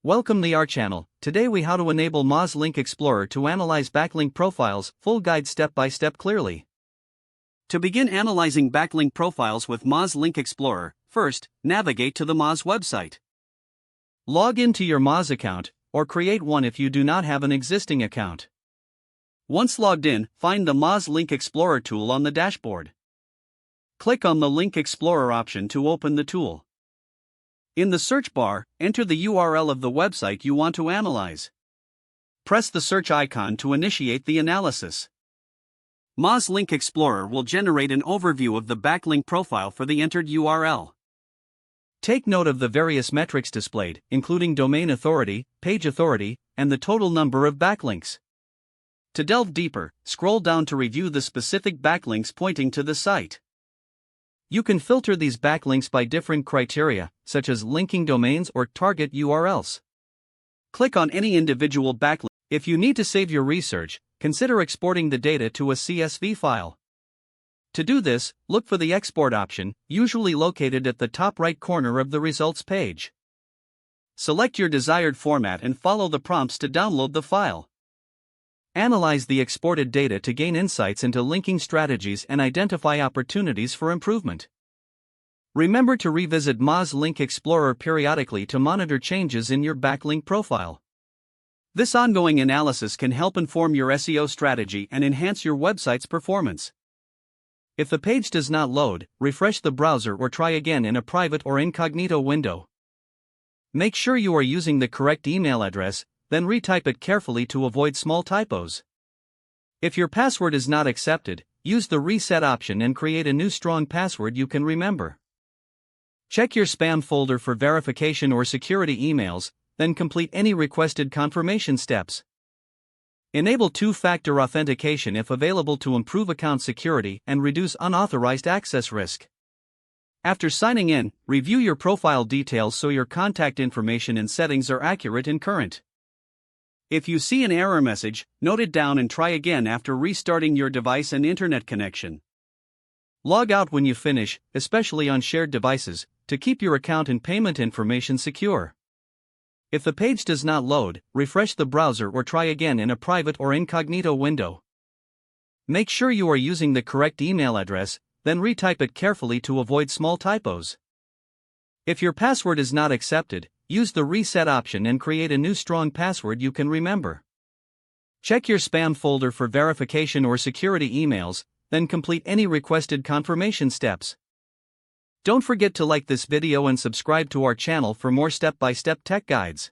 Welcome to our channel. Today we how to enable Moz Link Explorer to analyze backlink profiles, full guide step by step clearly. To begin analyzing backlink profiles with Moz Link Explorer, first, navigate to the Moz website. Log into your Moz account, or create one if you do not have an existing account. Once logged in, find the Moz Link Explorer tool on the dashboard. Click on the Link Explorer option to open the tool. In the search bar, enter the URL of the website you want to analyze. Press the search icon to initiate the analysis. Moz Link Explorer will generate an overview of the backlink profile for the entered URL. Take note of the various metrics displayed, including domain authority, page authority, and the total number of backlinks. To delve deeper, scroll down to review the specific backlinks pointing to the site. You can filter these backlinks by different criteria, such as linking domains or target URLs. Click on any individual backlink. If you need to save your research, consider exporting the data to a CSV file. To do this, look for the export option, usually located at the top right corner of the results page. Select your desired format and follow the prompts to download the file. Analyze the exported data to gain insights into linking strategies and identify opportunities for improvement. Remember to revisit Moz Link Explorer periodically to monitor changes in your backlink profile. This ongoing analysis can help inform your SEO strategy and enhance your website's performance. If the page does not load, refresh the browser or try again in a private or incognito window. Make sure you are using the correct email address, then retype it carefully to avoid small typos. If your password is not accepted, use the reset option and create a new strong password you can remember. Check your spam folder for verification or security emails, then complete any requested confirmation steps. Enable two-factor authentication if available to improve account security and reduce unauthorized access risk. After signing in, review your profile details so your contact information and settings are accurate and current. If you see an error message, note it down and try again after restarting your device and internet connection. Log out when you finish, especially on shared devices, to keep your account and payment information secure. If the page does not load, refresh the browser or try again in a private or incognito window. Make sure you are using the correct email address, then retype it carefully to avoid small typos. If your password is not accepted, use the reset option and create a new strong password you can remember. Check your spam folder for verification or security emails, then complete any requested confirmation steps. Don't forget to like this video and subscribe to our channel for more step-by-step tech guides.